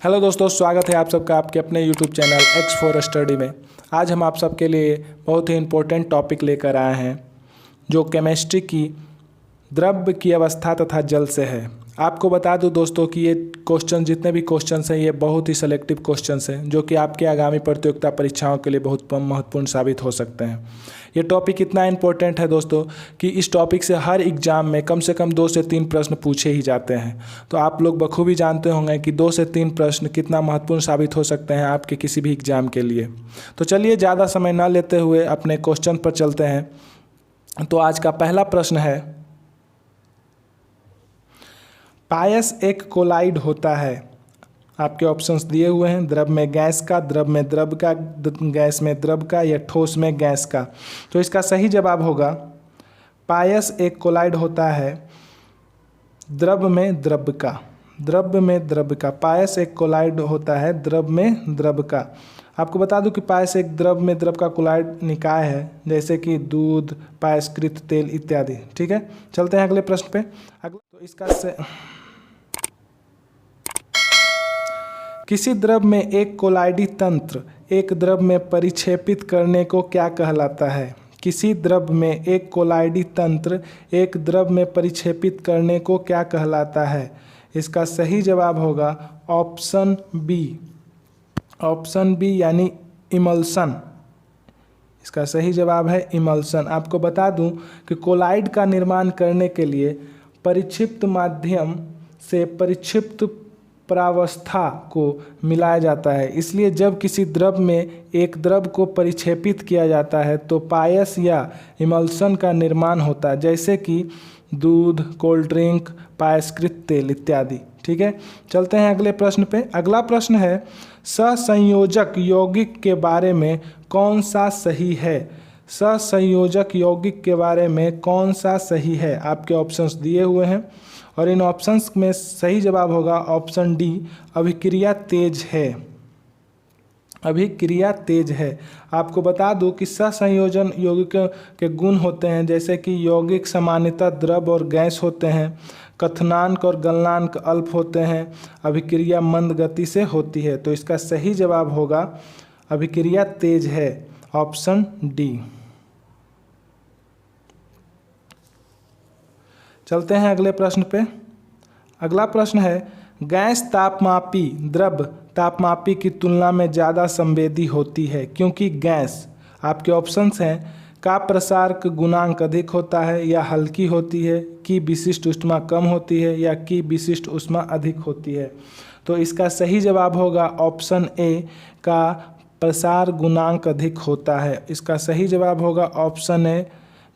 Hello दोस्तों, स्वागत है आप सबका आपके अपने YouTube channel x for study में। आज हम आप सबके लिए बहुत ही इम्पोर्टेंट टॉपिक लेकर आए हैं जो केमिस्ट्री की द्रव्य की अवस्था तथा जल से है। आपको बता दूं दोस्तों कि ये क्वेश्चन जितने भी क्वेश्चंस हैं ये बहुत ही सेलेक्टिव क्वेश्चंस हैं जो कि आपके आगामी प्रतियोगिता परीक्षाओं के लिए बहुत महत्वपूर्ण साबित हो सकते हैं। ये टॉपिक इतना इम्पोर्टेंट है दोस्तों कि इस टॉपिक से हर एग्ज़ाम में कम से कम 2 से 3 प्रश्न पूछे ही जाते हैं। तो आप लोग बखूबी जानते होंगे कि 2 से 3 प्रश्न कितना महत्वपूर्ण साबित हो सकते हैं आपके किसी भी एग्ज़ाम के लिए। तो चलिए ज़्यादा समय ना लेते हुए अपने क्वेश्चन पर चलते हैं। तो आज का पहला प्रश्न है, पायस एक कोलाइड होता है। आपके ऑप्शंस दिए हुए हैं, द्रव में गैस का, द्रव में द्रव का, गैस में द्रव का या ठोस में गैस का। तो इसका सही जवाब होगा पायस एक कोलाइड होता है द्रव में द्रव का। द्रव में द्रव का पायस एक कोलाइड होता है द्रव में द्रव का। आपको बता दूं कि पायस एक द्रव में द्रव का कोलाइड निकाय है, जैसे कि दूध, पायस्कृत तेल इत्यादि। ठीक है, चलते हैं अगले प्रश्न पे। तो इसका किसी द्रव में एक कोलाइडी तंत्र एक द्रव में परिक्षेपित करने को क्या कहलाता है? किसी द्रव में एक कोलाइडी तंत्र एक द्रव में परिक्षेपित करने को क्या कहलाता है? इसका सही जवाब होगा ऑप्शन बी। ऑप्शन बी यानी इमल्सन। इसका सही जवाब है इमल्सन। आपको बता दूं कि कोलाइड का निर्माण करने के लिए परिक्षिप्त माध्यम से परिक्षिप्त प्रावस्था को मिलाया जाता है। इसलिए जब किसी द्रव में एक द्रव को परिक्षेपित किया जाता है तो पायस या इमल्सन का निर्माण होता है, जैसे कि दूध, कोल्ड ड्रिंक, पायस्कृत तेल इत्यादि। ठीक है, चलते हैं अगले प्रश्न पे। अगला प्रश्न है, सहसंयोजक यौगिक के बारे में कौन सा सही है? सहसंयोजक यौगिक के बारे में कौन सा सही है? आपके ऑप्शंस दिए हुए हैं और इन ऑप्शंस में सही जवाब होगा ऑप्शन डी, अभिक्रिया तेज है। अभिक्रिया तेज है। आपको बता दूं कि सहसंयोजन यौगिक के गुण होते हैं, जैसे कि यौगिक सामान्यतः द्रव और गैस होते हैं, क्वथनांक और गलनांक अल्प होते हैं, अभिक्रिया मंद गति से होती है। तो इसका सही जवाब होगा अभिक्रिया तेज है, ऑप्शन डी। चलते हैं अगले प्रश्न पे। अगला प्रश्न है, गैस तापमापी द्रव तापमापी की तुलना में ज़्यादा संवेदी होती है क्योंकि गैस, आपके ऑप्शंस हैं, का प्रसार गुणांक अधिक होता है या हल्की होती है, की विशिष्ट ऊष्मा कम होती है या की विशिष्ट ऊष्मा अधिक होती है। तो इसका सही जवाब होगा ऑप्शन ए, का प्रसार गुणांक अधिक होता है। इसका सही जवाब होगा ऑप्शन ए,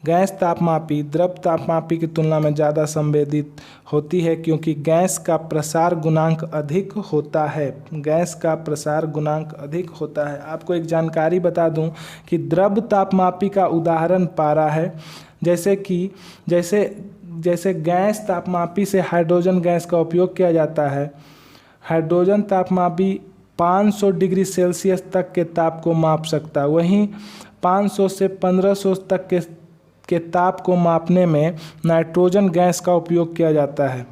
गैस तापमापी द्रव तापमापी की तुलना में ज़्यादा संवेदित होती है क्योंकि गैस का प्रसार गुणांक अधिक होता है। गैस का प्रसार गुणांक अधिक होता है। आपको एक जानकारी बता दूं कि द्रव तापमापी का उदाहरण पारा है, जैसे गैस तापमापी से हाइड्रोजन गैस का उपयोग किया जाता है। हाइड्रोजन तापमापी 500 डिग्री सेल्सियस तक के ताप को माप सकता है, वहीं 500 से 1500 तक के ताप को मापने में नाइट्रोजन गैस का उपयोग किया जाता है।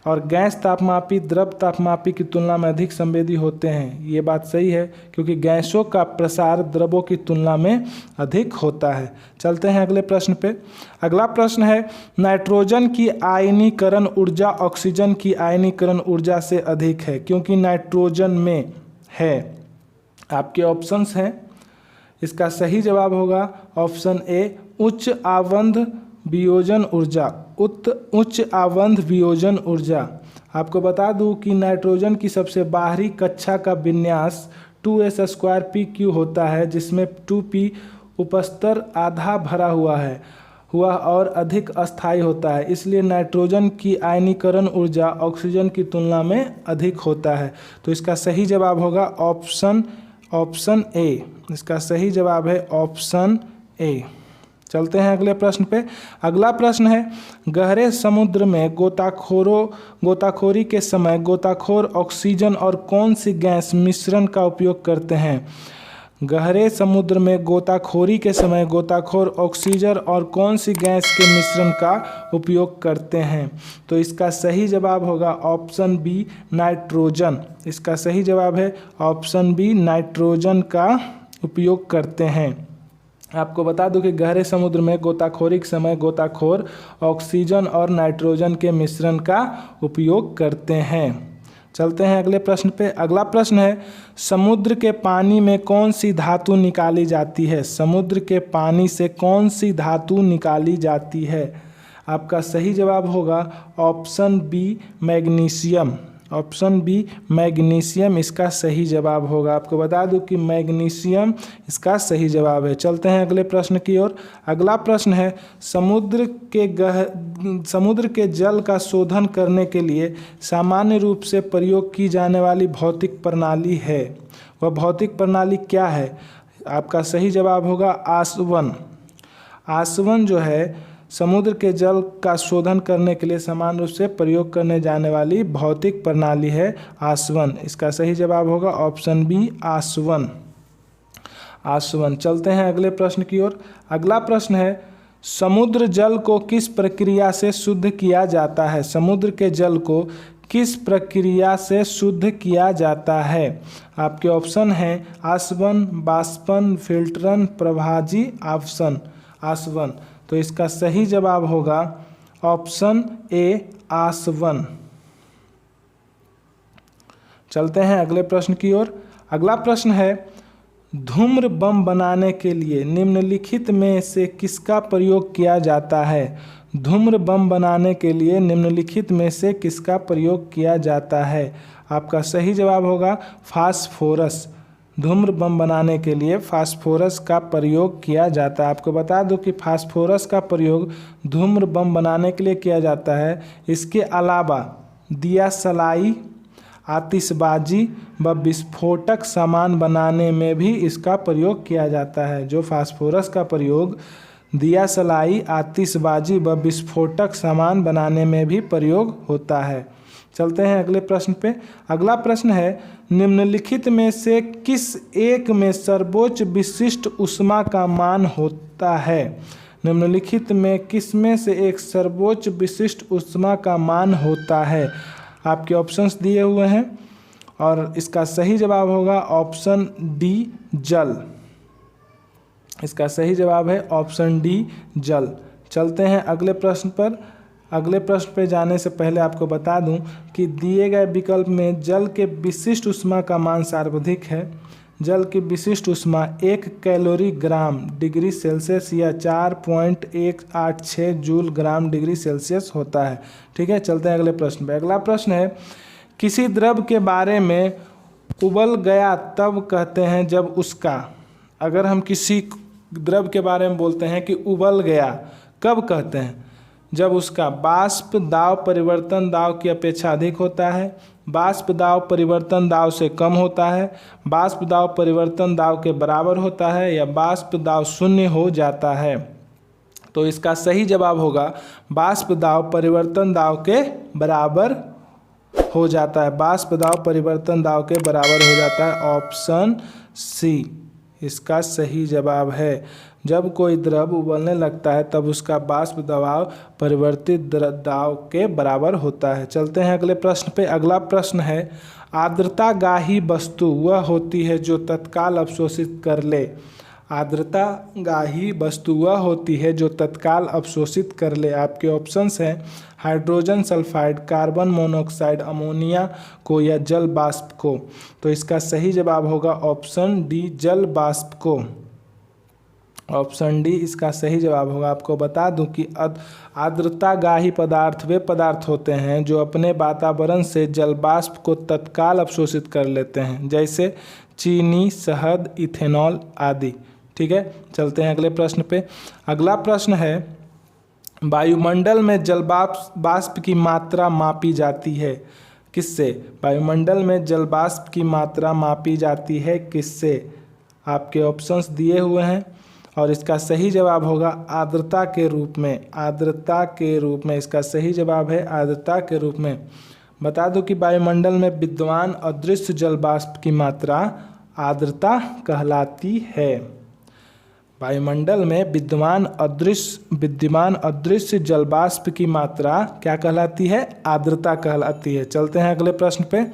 और गैस तापमापी द्रव तापमापी की तुलना में अधिक संवेदी होते हैं। ये बात सही है क्योंकि गैसों का प्रसार द्रवों की तुलना में अधिक होता है। चलते हैं अगले प्रश्न पे। अगला प्रश्न है, नाइट्रोजन की आयनीकरण ऊर्जा ऑक्सीजन की आयनीकरण ऊर्जा से अधिक है क्योंकि नाइट्रोजन में है। आपके ऑप्शंस हैं, इसका सही जवाब होगा ऑप्शन ए, उच्च आवंध वियोजन ऊर्जा। उच्च आवंध वियोजन ऊर्जा। आपको बता दूं कि नाइट्रोजन की सबसे बाहरी कक्षा का विन्यास 2s²pq होता है, जिसमें 2p उपस्तर आधा भरा हुआ और अधिक अस्थायी होता है। इसलिए नाइट्रोजन की आयनीकरण ऊर्जा ऑक्सीजन की तुलना में अधिक होता है। तो इसका सही जवाब होगा ऑप्शन ए। इसका सही जवाब है ऑप्शन ए। चलते हैं अगले प्रश्न पे। अगला प्रश्न है, गहरे समुद्र में गोताखोरी के समय गोताखोर ऑक्सीजन और कौन सी गैस मिश्रण का उपयोग करते हैं? गहरे समुद्र में गोताखोरी के समय गोताखोर ऑक्सीजन और कौन सी गैस के मिश्रण का उपयोग करते हैं? तो इसका सही जवाब होगा ऑप्शन बी नाइट्रोजन। इसका सही जवाब है ऑप्शन बी नाइट्रोजन का उपयोग करते हैं। आपको बता दूं कि गहरे समुद्र में गोताखोरी के समय गोताखोर ऑक्सीजन और नाइट्रोजन के मिश्रण का उपयोग करते हैं। चलते हैं अगले प्रश्न पे। अगला प्रश्न है समुद्र के पानी में कौन सी धातु निकाली जाती है? समुद्र के पानी से कौन सी धातु निकाली जाती है? आपका सही जवाब होगा option B magnesium. Option B magnesium इसका सही जवाब होगा। आपको बता दूं कि मैग्नीशियम इसका सही जवाब है। चलते हैं अगले प्रश्न की ओर। अगला प्रश्न है समुद्र के जल का शोधन करने के लिए सामान्य रूप से प्रयोग की जाने वाली भौतिक प्रणाली है, वह भौतिक प्रणाली क्या है? आपका सही जवाब होगा आसवन। आसवन जो है समुद्र के जल का शोधन करने के लिए समान रूप से प्रयोग करने जाने वाली भौतिक प्रणाली है आसवन। इसका सही जवाब होगा ऑप्शन बी आसवन। आसवन। चलते हैं अगले प्रश्न की ओर। अगला प्रश्न है समुद्र जल को किस प्रक्रिया से शुद्ध किया जाता है? समुद्र के जल को किस प्रक्रिया से शुद्ध किया जाता है? आपके ऑप्शन हैं आसवन, बाष्पन, फिल्टरन, प्रभाजी, आसवन। तो इसका सही जवाब होगा ऑप्शन ए आसवन। चलते हैं अगले प्रश्न की ओर। अगला प्रश्न है धूम्र बम बनाने के लिए निम्नलिखित में से किसका प्रयोग किया जाता है? धूम्र बम बनाने के लिए निम्नलिखित में से किसका प्रयोग किया जाता है? आपका सही जवाब होगा फास्फोरस। धूम्र बम बनाने के लिए फास्फोरस का प्रयोग किया जाता है। आपको बता दूं कि फास्फोरस का प्रयोग धूम्र बम बनाने के लिए किया जाता है। इसके अलावा दिया सलाई, आतिशबाजी व विस्फोटक सामान बनाने में भी इसका प्रयोग किया जाता है। जो फास्फोरस का प्रयोग दिया सलाई, आतिशबाजी व विस्फोटक सामान बनाने में भी प्रयोग होता है। चलते हैं अगले प्रश्न पे। अगला प्रश्न है निम्नलिखित में से किस एक में सर्वोच्च विशिष्ट ऊष्मा का मान होता है? निम्नलिखित में किस में से एक सर्वोच्च विशिष्ट ऊष्मा का मान होता है? आपके ऑप्शंस दिए हुए हैं और इसका सही जवाब होगा ऑप्शन डी जल। इसका सही जवाब है ऑप्शन डी जल। चलते हैं अगले प्रश्न पर। अगले प्रश्न पे जाने से पहले आपको बता दूं कि दिए गए विकल्प में जल के विशिष्ट ऊष्मा का मान सर्वाधिक है। जल की विशिष्ट ऊष्मा 1 कैलोरी ग्राम डिग्री सेल्सियस या 4.186 जूल ग्राम डिग्री सेल्सियस होता है। ठीक है, चलते हैं अगले प्रश्न पे। अगला प्रश्न है किसी द्रव के बारे में उबल गया तब कहते हैं जब उसका, अगर हम किसी द्रव के बारे में बोलते हैं कि उबल गया, कब कहते हैं? जब उसका वाष्प दाब परिवर्तन दाब की अपेक्षा अधिक होता है, वाष्प दाब परिवर्तन दाब से कम होता है, वाष्प दाब परिवर्तन दाब के बराबर होता है या वाष्प दाब शून्य हो जाता है। तो इसका सही जवाब होगा वाष्प दाब परिवर्तन दाब के बराबर हो जाता है। वाष्प दाब परिवर्तन दाब के बराबर हो जाता है। ऑप्शन सी इसका सही जवाब है। जब कोई द्रव उबलने लगता है तब उसका वाष्प दबाव परिवर्तित दाब के बराबर होता है। चलते हैं अगले प्रश्न पे। अगला प्रश्न है आर्द्रता गाही वस्तु वह होती है जो तत्काल अवशोषित कर ले। आर्द्रता गाही वस्तु वह होती है जो तत्काल अवशोषित कर ले। आपके ऑप्शंस हैं hydrogen sulphide, carbon monoxide, ammonia को या जल वाष्प को। तो इसका सही जवाब होगा ऑप्शन डी जल वाष्प को। ऑप्शन डी इसका सही जवाब होगा। आपको बता दूं कि आर्द्रता गाही पदार्थ वे पदार्थ होते हैं जो अपने वातावरण से जल वाष्प को तत्काल अवशोषित कर लेते हैं, जैसे चीनी, शहद, इथेनॉल आदि। ठीक है, चलते हैं अगले प्रश्न पे। अगला प्रश्न है वायुमंडल में जल वाष्प की मात्रा मापी जाती है किससे? वायुमंडल में जल वाष्प की मात्रा मापी जाती है किससे? आपके ऑप्शंस दिए हुए हैं और इसका सही जवाब होगा आर्द्रता के रूप में। आर्द्रता के रूप में इसका सही जवाब है आर्द्रता के रूप में। बता दूं कि वायुमंडल में विद्यमान अदृश्य जल वाष्प की मात्रा आर्द्रता कहलाती है। वायुमंडल में विद्यमान अदृश्य जलवाष्प की मात्रा क्या कहलाती है? आर्द्रता कहलाती है। चलते हैं अगले प्रश्न पे।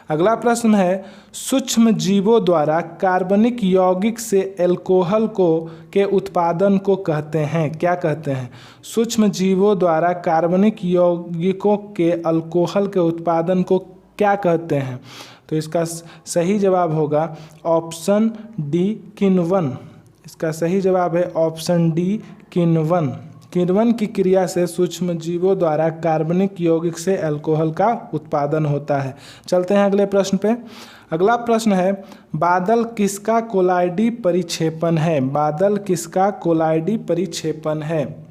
अगला प्रश्न है, सूक्ष्म जीवों द्वारा कार्बनिक यौगिक से एल्कोहल के उत्पादन को कहते हैं, क्या कहते हैं? सूक्ष्म जीवों द्वारा कार्बनिक यौगिकों के अल्कोहल के उत्पादन को क्या कहते हैं? तो इसका सही जवाब होगा ऑप्शन डी, किण्वन। इसका सही जवाब है ऑप्शन डी, किण्वन। किण्वन की क्रिया से सूक्ष्म जीवों द्वारा कार्बनिक यौगिक से अल्कोहल का उत्पादन होता है। चलते हैं अगले प्रश्न पे। अगला प्रश्न है, बादल किसका कोलाइडी परिक्षेपण है? बादल किसका कोलाइडी परिक्षेपण है?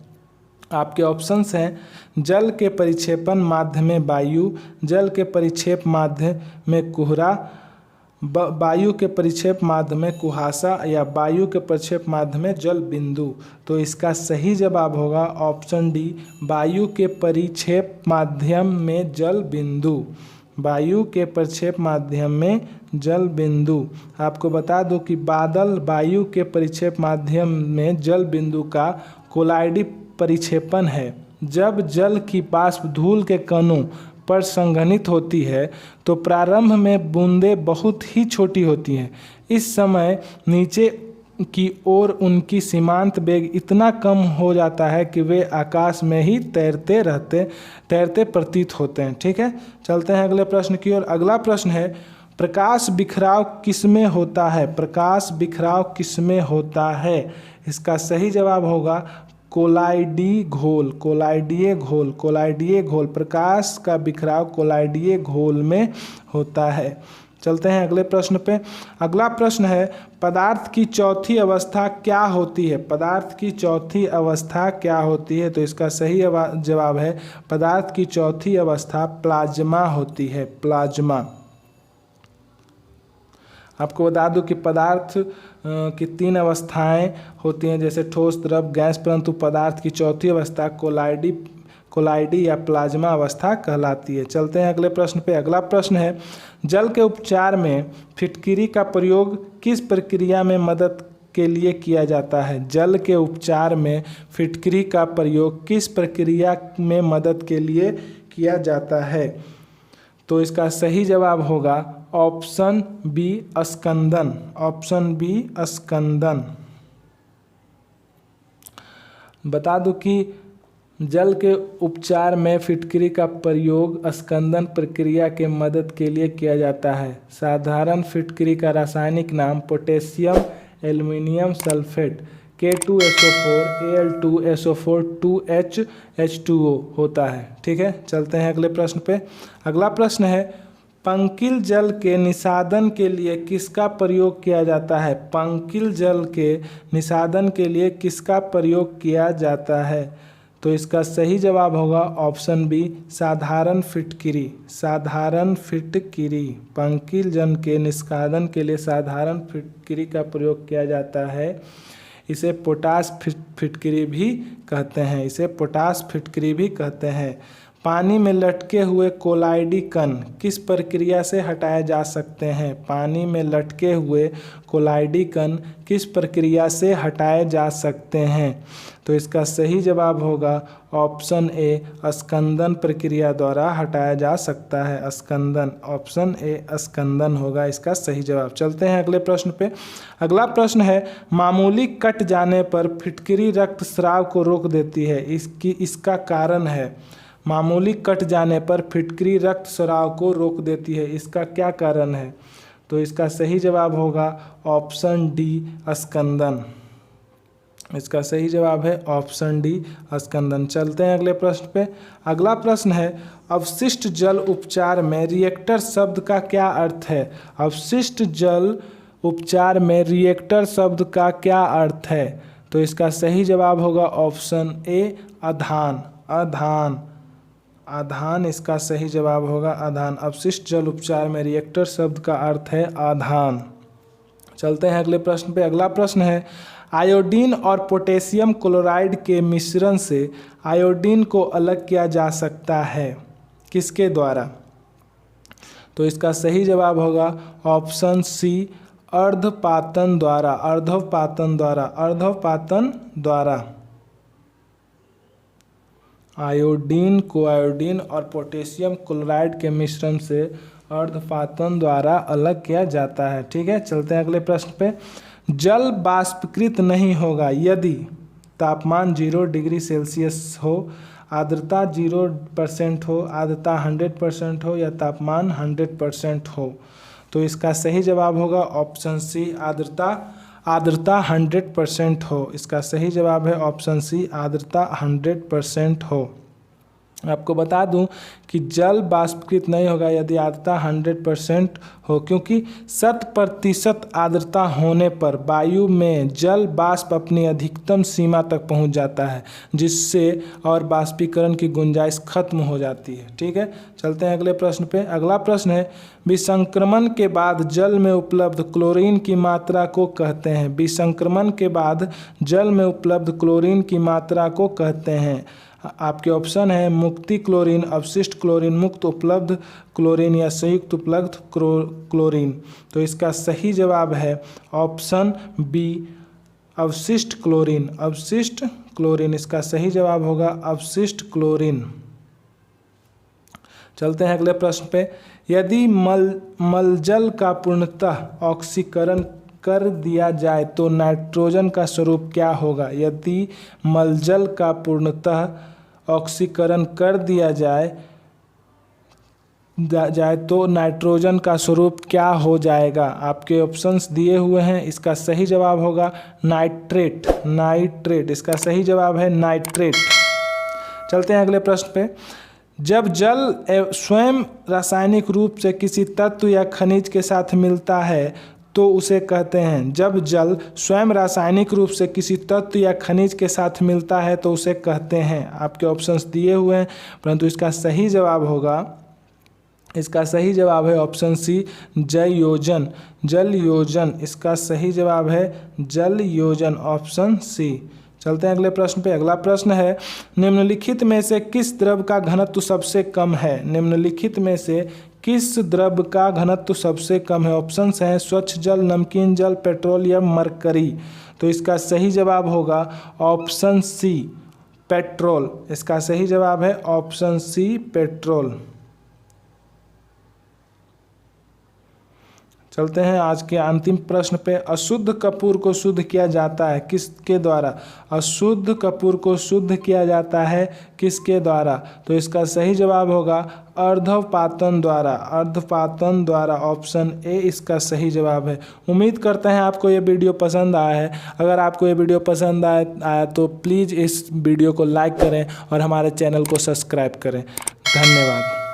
आपके ऑप्शंस हैं, जल के परिक्षेपण माध्यम में वायु, जल के परिक्षेप माध्यम में कोहरा, वायु के परिक्षेप माध्यम में कुहासा, या वायु के परिक्षेप माध्यम में जल बिंदु। तो इसका सही जवाब होगा ऑप्शन डी, वायु के परिक्षेप माध्यम में जल बिंदु। वायु के परिक्षेप माध्यम में जल बिंदु। आपको बता दूं कि बादल वायु के परिक्षेप माध्यम में जल बिंदु का कोलाइडी परिक्षेपण है। जब जल की वाष्प धूल के कणों पर संघनित होती है तो प्रारंभ में बूंदें बहुत ही छोटी होती हैं। इस समय नीचे की ओर उनकी सीमांत वेग इतना कम हो जाता है कि वे आकाश में ही तैरते प्रतीत होते हैं। ठीक है, चलते हैं अगले प्रश्न की ओर। अगला प्रश्न है, प्रकाश बिखराव किसमें होता है? प्रकाश बिखराव किसमें होता है? इसका सही जवाब होगा कोलाइडी घोल, कोलाइडीय घोल, कोलाइडीय घोल। प्रकाश का बिखराव कोलाइडीय घोल में होता है। चलते हैं अगले प्रश्न पे। अगला प्रश्न है, पदार्थ की चौथी अवस्था क्या होती है? पदार्थ की चौथी अवस्था क्या होती है? तो इसका सही जवाब है पदार्थ की चौथी अवस्था प्लाज्मा होती है, प्लाज्मा। आपको बता दूं कि पदार्थ की 3 अवस्थाएं होती हैं, जैसे ठोस, द्रव, गैस, परंतु पदार्थ की चौथी अवस्था कोलाइडी या प्लाज्मा अवस्था कहलाती है। चलते हैं अगले प्रश्न पे। अगला प्रश्न है, जल के उपचार में फिटकिरी का प्रयोग किस प्रक्रिया में मदद के लिए किया जाता है? जल के उपचार में फिटकिरी का प्रयोग किस प्रक्रिया में मदद के लिए किया जाता है? तो इसका सही जवाब होगा ऑप्शन बी, स्कंदन। ऑप्शन बी, स्कंदन। बता दूं कि जल के उपचार में फिटकिरी का प्रयोग स्कंदन प्रक्रिया के मदद के लिए किया जाता है। साधारण फिटकिरी का रासायनिक नाम potassium aluminium sulphate K2SO4 Al2SO4 2H2O होता है। ठीक है, चलते हैं अगले प्रश्न पे। अगला प्रश्न है, पंकिल जल के निषादन के लिए किसका प्रयोग किया जाता है? पंकिल जल के निषादन के लिए किसका प्रयोग किया जाता है? तो इसका सही जवाब होगा ऑप्शन बी, साधारण फिटकिरी। साधारण फिटकिरी। पंकिल जल के निष्कादन के लिए साधारण फिटकिरी का प्रयोग किया जाता है। इसे पोटाश फिटकिरी भी कहते हैं, इसे पोटाश फिटकिरी भी कहते हैं। पानी में लटके हुए कोलाइडी कण किस प्रक्रिया से हटाए जा सकते हैं? पानी में लटके हुए कोलाइडी कण किस प्रक्रिया से हटाए जा सकते हैं? तो इसका सही जवाब होगा ऑप्शन ए, स्कंदन प्रक्रिया द्वारा हटाया जा सकता है। स्कंदन, ऑप्शन ए स्कंदन होगा इसका सही जवाब। चलते हैं अगले प्रश्न पे। अगला प्रश्न है, मामूली कट जाने पर फिटकिरी रक्तस्राव को रोक देती है, इसका कारण है? मामूली कट जाने पर फिटकिरी रक्तस्राव को रोक देती है, इसका क्या कारण है? तो इसका सही जवाब होगा ऑप्शन डी, स्कंदन। इसका सही जवाब है ऑप्शन डी, स्कंदन। चलते हैं अगले प्रश्न पे। अगला प्रश्न है, अवशिष्ट जल उपचार में रिएक्टर शब्द का क्या अर्थ है? अवशिष्ट जल उपचार में रिएक्टर शब्द का क्या अर्थ है? तो इसका सही जवाब होगा ऑप्शन ए, आधान। आधान, आधान इसका सही जवाब होगा, आधान। अवशिष्ट जल उपचार में रिएक्टर शब्द का अर्थ है आधान। चलते हैं अगले प्रश्न पे। अगला प्रश्न है, आयोडीन और पोटेशियम क्लोराइड के मिश्रण से आयोडीन को अलग किया जा सकता है, किसके द्वारा? तो इसका सही जवाब होगा ऑप्शन सी, अर्धपातन द्वारा, अर्धपातन द्वारा, अर्धपातन द्वारा आयोडीन को आयोडीन और पोटेशियम क्लोराइड के मिश्रण से अर्धपातन द्वारा अलग किया जाता है। ठीक है, चलते हैं अगले प्रश्न पे। जल बाष्पीकृत नहीं होगा यदि तापमान 0 डिग्री सेल्सियस हो, आर्द्रता 0% हो, आर्द्रता 100% हो या तापमान 100% हो। तो इसका सही जवाब होगा ऑप्शन सी, आर्द्रता 100% हो। इसका सही जवाब है ऑप्शन सी, आर्द्रता 100% हो। आपको बता दूं कि जल बाष्पीकृत नहीं होगा यदि आर्द्रता 100% हो, क्योंकि 100% आर्द्रता होने पर वायु में जल वाष्प अपनी अधिकतम सीमा तक पहुंच जाता है, जिससे और बाष्पीकरण की गुंजाइश खत्म हो जाती है। ठीक है, चलते हैं अगले प्रश्न पे। अगला प्रश्न है, विसंक्रमण के बाद जल में उपलब्ध क्लोरीन की मात्रा को कहते हैं। विसंक्रमण के बाद जल में उपलब्ध क्लोरीन की मात्रा को कहते हैं। आपके ऑप्शन है मुक्ति क्लोरीन, अवशिष्ट क्लोरीन, मुक्त उपलब्ध क्लोरीन या संयुक्त उपलब्ध क्लोरीन। तो इसका सही जवाब है ऑप्शन बी, अवशिष्ट क्लोरीन, अवशिष्ट क्लोरीन। इसका सही जवाब होगा अवशिष्ट क्लोरीन। चलते हैं अगले प्रश्न पे। यदि मलजल का पूर्णतः ऑक्सीकरण कर दिया जाए तो नाइट्रोजन का स्वरूप क्या होगा। यदि मलजल का पूर्णतः ऑक्सीकरण कर दिया जाए तो नाइट्रोजन का स्वरूप क्या हो जाएगा। आपके ऑप्शंस दिए हुए हैं, इसका सही जवाब होगा नाइट्रेट, नाइट्रेट। इसका सही जवाब है नाइट्रेट। चलते हैं अगले प्रश्न पे। जब जल स्वयं रासायनिक रूप से किसी तत्व या खनिज के साथ मिलता है तो उसे कहते हैं। जब जल स्वयं रासायनिक रूप से किसी तत्व या खनिज के साथ मिलता है तो उसे कहते हैं। आपके ऑप्शंस दिए हुए हैं, परंतु इसका सही जवाब होगा, इसका सही जवाब है ऑप्शन सी, जलयोजन, जलयोजन। इसका सही जवाब है जलयोजन, ऑप्शन सी। चलते हैं अगले प्रश्न पे। अगला प्रश्न है, निम्नलिखित में से किस द्रव का घनत्व सबसे कम है। निम्नलिखित में से किस द्रव का घनत्व सबसे कम है। ऑप्शंस हैं स्वच्छ जल, नमकीन जल, पेट्रोल या मरकरी। तो इसका सही जवाब होगा ऑप्शन सी, पेट्रोल। इसका सही जवाब है ऑप्शन सी, पेट्रोल। चलते हैं आज के अंतिम प्रश्न पे। अशुद्ध कपूर को शुद्ध किया जाता है किसके द्वारा। अशुद्ध कपूर को शुद्ध किया जाता है किसके द्वारा। तो इसका सही जवाब होगा अर्धपातन द्वारा, अर्धपातन द्वारा, ऑप्शन ए इसका सही जवाब है। उम्मीद करते हैं आपको ये वीडियो पसंद आया है। अगर आपको ये वीडियो पसंद आया तो प्लीज़ इस वीडियो को लाइक करें और हमारे चैनल को सब्सक्राइब करें। धन्यवाद।